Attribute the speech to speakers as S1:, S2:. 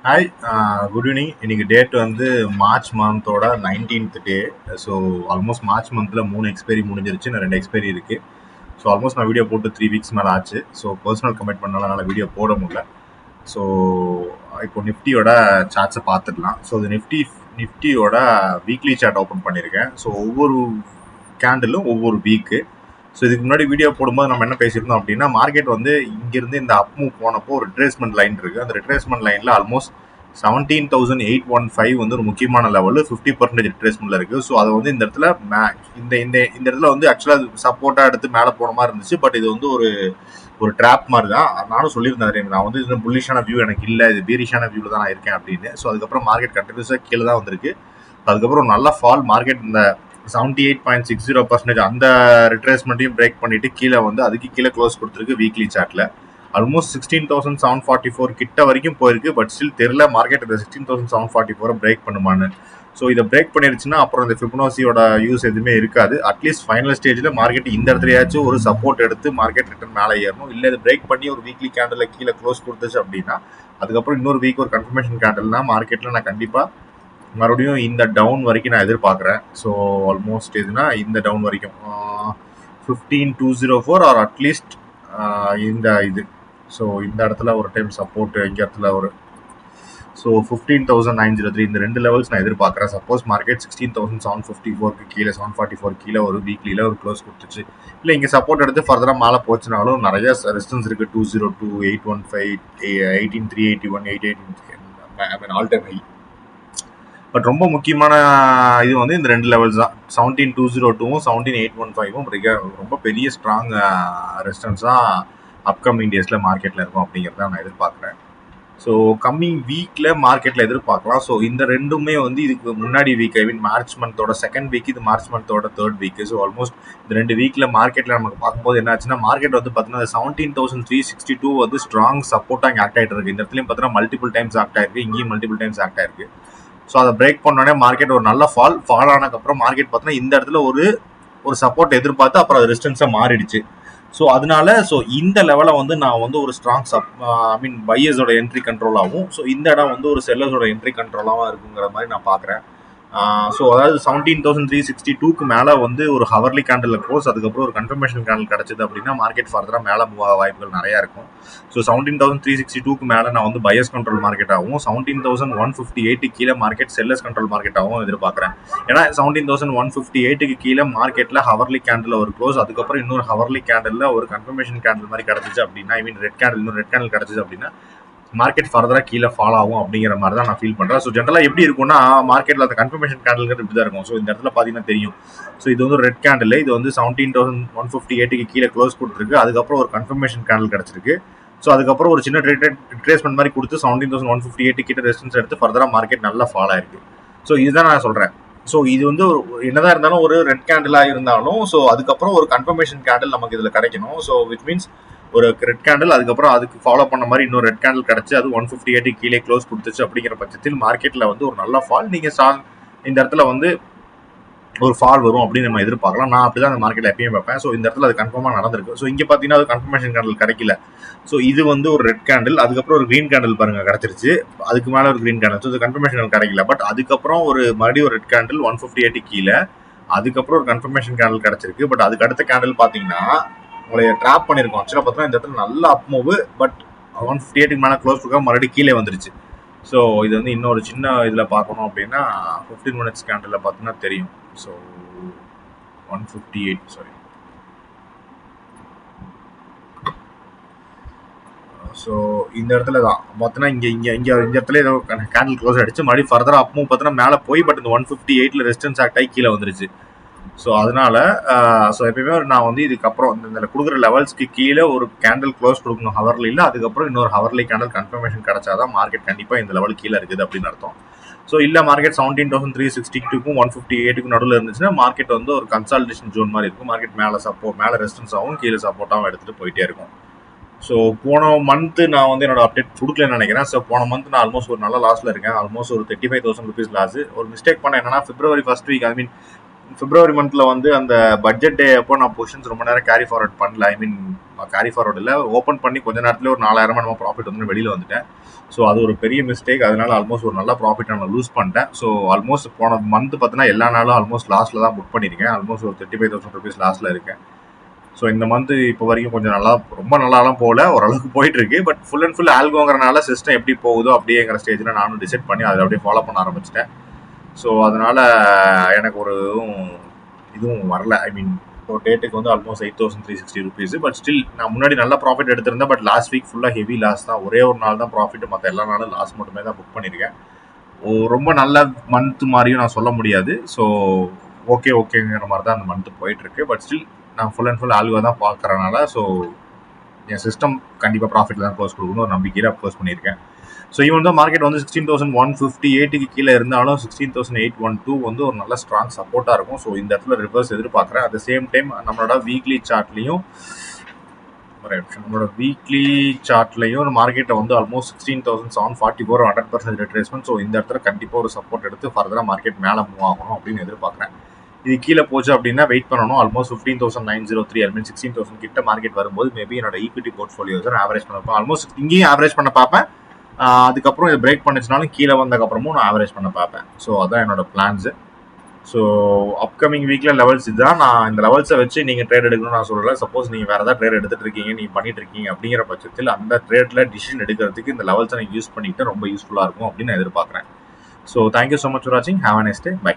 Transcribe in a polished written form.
S1: Hi, good evening. இன்னைக்கு date வந்து March மந்தோட 19th டே. So almost March மந்தில் 3 எக்ஸ்பைரி முடிஞ்சிருச்சு, நான் 2 எக்ஸ்பைரி இருக்குது. ஸோ ஆல்மோஸ்ட் நான் வீடியோ போட்டு 3 வீக்ஸ் மேலே ஆச்சு. ஸோ பர்சனல் கமெண்ட் பண்ணனால வீடியோ போட முடியல. ஸோ இப்போ நிஃப்டியோட சார்ட்ஸை பார்த்துடலாம். ஸோ இது நிஃப்டியோட வீக்லி சார்ட் ஓப்பன் பண்ணியிருக்கேன். ஸோ ஒவ்வொரு கேண்டிலும் ஒவ்வொரு வீக்கு. ஸோ இதுக்கு முன்னாடி வீடியோ போடும்போது நம்ம என்ன பேசியிருந்தோம் அப்படின்னா, மார்க்கெட் வந்து இங்கிருந்து இந்த அப் மூவ் போனப்போ ஒரு ரிட்ரேஸ்மெண்ட் லைன் இருக்குது. அந்த ரிட்ரேஸ்மெண்ட் லைனில் ஆல்மோஸ்ட் 17,815 வந்து ஒரு முக்கியமான லெவலு 50% ரிட்ரேஸ்மெண்ட்டில் இருக்குது. ஸோ அதை வந்து இந்த இடத்துல இந்த இந்த இந்த இடத்துல வந்து ஆக்சுவலாக சப்போர்ட்டாக எடுத்து மேலே போன மாதிரி இருந்துச்சு. பட் இது வந்து ஒரு ஒரு ட்ராப் மாதிரி தான். நானும் சொல்லியிருந்தேன், நான் வந்து இது புல்லிஷான வியூ எனக்கு இல்லை, இது பீரிஷான வியூவில் தான் நான் இருக்கேன் அப்படின்னு. ஸோ அதுக்கப்புறம் மார்க்கெட் கண்டினியூஸாக கீழே தான் வந்திருக்கு. அதுக்கப்புறம் நல்ல ஃபால் மார்க்கெட் இந்த 78.60% அந்த ரிட்ரேஸ்மெண்ட்டையும் பிரேக் பண்ணிட்டு கீழே வந்து அதுக்கு கீழே க்ளோஸ் கொடுத்துருக்கு வீக்லி சார்ட்ல. ஆல்மோஸ்ட் 16,744 கிட்ட வரைக்கும் போயிருக்கு. பட் ஸ்டில் தெரியல மார்க்கெட் இந்த 16,744 பிரேக் பண்ணுமான்னு. ஸோ இதை பிரேக் பண்ணிருச்சுன்னா அப்புறம் இந்த ஃபிபனோசியோட யூஸ் எதுவுமே இருக்காது. அட்லீஸ்ட் ஃபைனல் ஸ்டேஜில் மார்க்கெட் இந்த இடத்துலயாச்சும் ஒரு சப்போர்ட் எடுத்து மார்க்கெட் ரிட்டர்ன் மேலே ஏறணும். இல்லை இது பிரேக் பண்ணி ஒரு வீக்லி கேண்டில் கீழே க்ளோஸ் கொடுத்துச்சு அப்படின்னா அதுக்கப்புறம் இன்னொரு வீக் ஒரு கன்ஃபர்மேஷன் கேண்டில்னா மார்க்கெட்டில் நான் கண்டிப்பாக மறுபடியும் இந்த டவுன் வரைக்கும் நான் எதிர்பார்க்குறேன். ஸோ ஆல்மோஸ்ட் எதுனா இந்த டவுன் வரைக்கும் 15,204 ஆர் அட்லீஸ்ட் இந்த இது. ஸோ இந்த இடத்துல ஒரு டைம் சப்போர்ட், இங்கே இடத்துல ஒரு ஸோ 15,903 இந்த 2 லெவல்ஸ் நான் எதிர்பார்க்குறேன். சப்போஸ் மார்க்கெட் 16,754 கீழே 744 கீழே ஒரு வீக்லியில் ஒரு க்ளோஸ் கொடுத்துச்சு, இல்லை இங்கே சப்போர்ட் எடுத்து ஃபர்தராக மேலே போச்சுனாலும் நிறைய ரெசிஸ்டன்ஸ் இருக்குது. 202, 815, 18,381, 818 ஆல் டைம் ஹை. பட் ரொம்ப முக்கியமான இது வந்து இந்த 2 லெவல்ஸ் தான். 17,202வும் 17,815வும் ரொம்ப பெரிய ஸ்ட்ராங் ரெசிஸ்டன்ஸாக அப்கமிங் டேஸில் மார்க்கெட்டில் இருக்கும் அப்படிங்கிறத நான் எதிர்பார்க்குறேன். ஸோ கம்மிங் வீக்கில் மார்க்கெட்டில் எதிர்பார்க்கலாம். ஸோ இந்த ரெண்டுமே வந்து இதுக்கு முன்னாடி வீக், ஐ மீன் மார்ச் மந்தோட செகண்ட் வீக், இது மார்ச் மந்தோட தேர்ட் வீக். ஸோ ஆல்மோஸ்ட் இந்த 2 வீக்கில் மார்க்கெட்டில் நமக்கு பார்க்கும்போது என்ன ஆச்சுன்னா, மார்க்கெட் வந்து பார்த்தீங்கன்னா 17,362 வந்து ஸ்ட்ராங் சப்போர்ட்டாக இங்கே ஆக்ட் ஆகிட்டு இருக்கு. இந்த இடத்துலையும் பார்த்தீங்கன்னா மல்டிபிள் டைம்ஸ் ஆக்ட் ஆயிருக்கு, இங்கேயும் மல்டிபிள் டைம்ஸ் ஆக்ட் ஆயிருக்கு. ஸோ அதை பிரேக் பண்ணோடனே மார்க்கெட் ஒரு நல்ல ஃபால் ஆனதுக்கப்புறம் மார்க்கெட் பார்த்தீங்கன்னா இந்த இடத்துல ஒரு சப்போர்ட் எதிர்பார்த்து அப்புறம் அது ரெசிஸ்டன்ஸாக மாறிடுச்சு. ஸோ அதனால இந்த லெவலை வந்து நான் வந்து ஒரு ஸ்ட்ராங் ஐ மீன் பையர்ஸோட என்ட்ரி கண்ட்ரோல் ஆகும். ஸோ இந்த இடம் வந்து ஒரு செல்லர்ஸோட என்ட்ரி கண்ட்ரோலாகவும் இருக்குங்கிற மாதிரி நான் பார்க்குறேன். ஸோ அதாவது 17,362க்கு மேலே வந்து ஒரு ஹவர்லி கேண்டில் க்ளோஸ், அதுக்கப்புறம் ஒரு கன்ஃபர்மேஷன் கேண்டில் கிடச்சிது அப்படின்னா மார்க்கெட் ஃபர்தராக மேலே மூவ் ஆக வாய்ப்புகள் நிறையா இருக்கும். ஸோ 17,362க்கு மேலே நான் வந்து பையர்ஸ் கண்ட்ரோல் மார்க்கெட்டாகவும் 17,158 கீழே மார்க்கெட் செல்லர்ஸ் கண்ட்ரோல் மார்க்கெட்டாகவும் எதிர்பார்க்குறேன். ஏன்னா 17,158க்கு கீழே மார்க்கெட்டில் ஹவர்லி கேண்டில் ஒரு க்ளோஸ், அதுக்கப்புறம் இன்னொரு ஹவர்லி கேண்டில் ஒரு கன்ஃபர்மேஷன் கேண்டில் மாதிரி கிடச்சிச்சு அப்படின்னா, ஐ மீன் ரெட் கேண்டில் கிடச்சிச்சு அப்படின்னா மார்க்கெட் ஃபர்தராக கீழே ஃபாலோ ஆகும் அப்படிங்கிற மாதிரி தான் நான் ஃபீல் பண்ணுறேன். ஸோ ஜென்ரலாக எப்படி இருக்கும்னா, மார்க்கெட்டில் அந்த கன்ஃபர்மேஷன் கேண்டில்ங்கிறது இப்படி தான் இருக்கும். ஸோ இந்த இடத்துல பார்த்தீங்கன்னா தெரியும். ஸோ இது வந்து ரெட் கேண்டில், இது வந்து 17,158க்கு கீழே க்ளோஸ் கொடுத்துருக்கு, அதுக்கப்புறம் ஒரு கன்ஃபர்மேஷன் கேண்டில் கிடச்சிருக்கு. ஸோ அதுக்கப்புறம் ஒரு சின்ன ரிட்ரேஸ்மெண்ட் மாதிரி கொடுத்து 17,158 கிட்ட ரெசிஸ்டன்ஸ் எடுத்து ஃபர்தராக மார்க்கெட் நல்லா ஃபாலோ ஆயிருக்கு. ஸோ இதுதான் நான் சொல்கிறேன். ஸோ இது வந்து என்னதான் இருந்தாலும் ஒரு ரெட் கேண்டிலாக இருந்தாலும், ஸோ அதுக்கப்புறம் ஒரு கன்ஃபர்மேஷன் கேண்டில் நமக்கு இதில் கிடைக்கணும். ஸோ விச் மீன்ஸ் ஒரு ரெட் கேண்டில், அதுக்கப்புறம் அதுக்கு ஃபாலோ பண்ண மாதிரி இன்னொரு ரெட் கேண்டில் கிடச்சி அது 158 கீழே க்ளோஸ் கொடுத்துச்சு அப்படிங்கிற பட்சத்தில் மார்க்கெட்டில் வந்து ஒரு நல்ல ஃபால், நீங்கள் இந்த இடத்துல வந்து ஒரு ஃபால் வரும் அப்படின்னு நம்ம எதிர்பார்க்கலாம். நான் அப்படி தான் அந்த மார்க்கெட்டில் எப்பயும் பார்ப்பேன். ஸோ இந்த இடத்துல அது கன்ஃபார்மாக நடந்திருக்கு. ஸோ இங்கே பார்த்தீங்கன்னா அது கன்ஃபர்மேஷன் கேண்டில் கிடைக்கல. ஸோ இது வந்து ஒரு ரெட் கேண்டில், அதுக்கப்புறம் ஒரு க்ரீன் கேண்டில் பாருங்க கிடச்சிருச்சு, அதுக்கு மேலே ஒரு க்ரீன் கேண்டில். ஸோ இது கன்ஃபர்மேஷன் கிடைக்கல. பட் அதுக்கப்புறம் ஒரு மறுபடியும் ஒரு ரெட் கேண்டில் 158 கீழே, அதுக்கப்புறம் ஒரு கன்ஃபர்மேஷன் கேண்டில் கிடச்சிருக்கு. பட் அதுக்கு அடுத்த கேண்டில் பார்த்தீங்கன்னா உங்களை ட்ராப் பண்ணியிருக்கோம். ஆக்சுவலாக பார்த்தீங்கன்னா இந்த இடத்துல நல்ல அப் மூவ், பட் 158க்கு மேலே க்ளோஸ் கொடுக்க மறுபடியும் கீழே வந்துருச்சு. ஸோ இது வந்து இன்னொரு சின்ன இதில் பார்க்கணும் அப்படின்னா 15 மினிட்ஸ் கேண்டில் பார்த்தீங்கன்னா தெரியும். So 158 sorry. ஸோ இந்த இடத்துல தான் பார்த்தீங்கன்னா இந்த இடத்துல ஏதோ கேண்டில் க்ளோஸ் ஆகிடுச்சு. மறுபடியும் ஃபர்தராக அப் மூவ் பார்த்தீங்கன்னா மேலே போய் பட் இந்த 158ல் ரெசிஸ்டன்ஸ் ஆக்ட் ஆகி கீழே வந்துருச்சு. ஸோ அதனால எப்பயுமே நான் வந்து இதுக்கப்புறம் இந்த கொடுக்குற லெவல்ஸ்க்கு கீழே ஒரு கேண்டில் க்ளோஸ் கொடுக்கணும் ஹவர்லியில், அதுக்கப்புறம் இன்னொரு ஹவர்லி கேண்டில் கன்ஃபர்மேஷன் கிடைச்சாதான் மார்க்கெட் கண்டிப்பாக இந்த லெவல் கீழே இருக்குது அப்படின்னு அர்த்தம். ஸோ இல்லை மார்க்கெட் 17,362க்கும் 158க்கும் நடுவில் இருந்துச்சுன்னா மார்க்கெட் வந்து ஒரு கன்சால்டேஷன் ஜோன் மாதிரி இருக்கும். மார்க்கெட் மேலே ரெசிஸ்டன்ஸ் ஆகும், கீழே சப்போர்ட்டாகவும் எடுத்துகிட்டு போயிட்டே இருக்கும். ஸோ போன மந்த்து நான் வந்து என்னோட அப்டேட் கொடுக்கலன்னு நினைக்கிறேன். ஸோ போன மந்த் நான் ஆல்மோஸ்ட் ஒரு நல்ல லாஸில் இருக்கேன். ஆல்மோஸ்ட் ஒரு 35,000 ருபீஸ் லாஸ். ஒரு மிஸ்டேக் பண்ண என்னன்னா, February 1st வீக், ஐ மீன் பிப்ரவரி மந்த்ல வந்து அந்த பட்ஜெட் டே அப்போ நான் பொசிஷன்ஸ் ரொம்ப நேரம் கேரி ஃபார்வர்ட் பண்ணல. ஐ மீன் கேரி ஃபார்வர்ட் இல்லை, ஓப்பன் பண்ணி கொஞ்ச நேரத்துல ஒரு 4000 நம்ம ப்ராஃபிட் வந்து வெளியில் வந்துட்டேன். ஸோ அது ஒரு பெரிய மிஸ்டேக். அதனால ஆல்மோஸ்ட் ஒரு நல்ல ப்ராஃபிட் நான் லூஸ் பண்ணிட்டேன். ஸோ ஆல்மோஸ்ட் போன மந்த் பார்த்தீங்கன்னா எல்லா நாளும் ஆல்மோஸ்ட் லாஸ்ட்ல தான் புக் பண்ணியிருக்கேன். ஆல்மோஸ்ட் ஒரு 35,000 ருபீஸ் லாஸ்ட்ல இருக்கேன். ஸோ இந்த மந்த் இப்போ வரைக்கும் கொஞ்சம் நல்லா, ரொம்ப நல்லாலாம் போகல, ஓரளவுக்கு போயிட்டு இருக்கு. பட் ஃபுல் அண்ட் ஃபுல் ஆல்கோங்கிறனால சிஸ்டம் எப்படி போகுதோ அப்படியேங்கிற ஸ்டேஜில் நானும் டிசைட் பண்ணி அதை அப்படியே ஃபாலோ பண்ண ஆரம்பிச்சிட்டேன். ஸோ அதனால எனக்கு ஒரு இதுவும் வரல. ஐ மீன் இப்போ டேட்டுக்கு வந்து ஆல்மோஸ்ட் 8,360 ருபீஸ். பட் ஸ்டில் நான் முன்னாடி நல்ல ப்ராஃபிட் எடுத்திருந்தேன். பட் லாஸ்ட் வீக் ஃபுல்லாக ஹெவி லாஸ் தான். ஒரே ஒரு நாள் தான் ப்ராஃபிட், மற்ற எல்லா நாளும் லாஸ் மட்டுமே தான் புக் பண்ணியிருக்கேன். ரொம்ப நல்ல மந்த் மாதிரியும் நான் சொல்ல முடியாது. ஸோ ஓகேங்கிற மாதிரி தான் அந்த மந்த் போயிட்டு இருக்கு. பட் ஸ்டில் நான் ஃபுல் அண்ட் ஃபுல் ஆல்கோ தான் பார்க்கறனால ஸோ என் சிஸ்டம் கண்டிப்பாக ப்ராஃபிட் தான் க்ளோஸ் கொடுக்கணும் ஒரு நம்பிக்கையில் க்ளோஸ் பண்ணியிருக்கேன். ஸோ ஈவன் தான் மார்க்கெட் வந்து 16,158க்கு கீழே இருந்தாலும் 16,812 வந்து ஒரு நல்ல ஸ்ட்ராங் சப்போர்ட்டாக இருக்கும். ஸோ இந்த இடத்துல ரிவர்ஸ் எதிர்பார்க்குறேன். அட் த சேம் டைம் நம்மளோட வீக்லி சார்ட்லையும் மார்க்கெட்டை வந்து ஆல்மோஸ்ட் 16,744 100% ரிட்ரேஸ்மெண்ட். ஸோ இந்த இடத்துல கண்டிப்பாக ஒரு சப்போர்ட் எடுத்து ஃபர்தராக மார்க்கெட் மேலே மூவ் ஆகணும் அப்படின்னு எதிர்பார்க்குறேன். இது கீழே போச்சு அப்படின்னா வெயிட் பண்ணணும். ஆல்மோஸ்ட் 15,903 ஐ மீன் 16,000 கிட்ட மார்க்கெட் வரும்போது மேபி என்னோட ஈக்விட்டி போர்ட்ஃபோலியோஸ் நான் ஆவரேஜ் பண்ண பார்ப்பேன். ஆல்மோஸ்ட் இங்கேயும் ஆவரேஜ் பண்ண பார்ப்பேன். அதுக்கப்புறம் இது பிரேக் பண்ணிச்சுனாலும் கீழே வந்ததுக்கப்புறமும் நான் ஆவரேஜ் பண்ண பார்ப்பேன். ஸோ அதான் என்னோட பிளான்ஸு. ஸோ அப்கமிங் வீக்ல லெவல்ஸ் இதுதான். நான் இந்த லெவல்ஸை வச்சு நீங்கள் ட்ரேட் எடுக்கணும்னு நான் சொல்லலை. சப்போஸ் நீங்கள் வேறு ஏதாவது ட்ரேட் எடுத்துட்டு இருக்கீங்க, நீங்கள் பண்ணிட்டு இருக்கீங்க அப்படிங்கிற பட்சத்தில் அந்த ட்ரேட்ல டிசிஷன் எடுக்கிறதுக்கு இந்த லெவல்ஸை நீங்கள் யூஸ் பண்ணிக்கிட்டு ரொம்ப யூஸ்ஃபுல்லாக இருக்கும் அப்படின்னு நான் எதிர்பார்க்குறேன். So thank you so much for வாட்சிங். Have a nice day. By.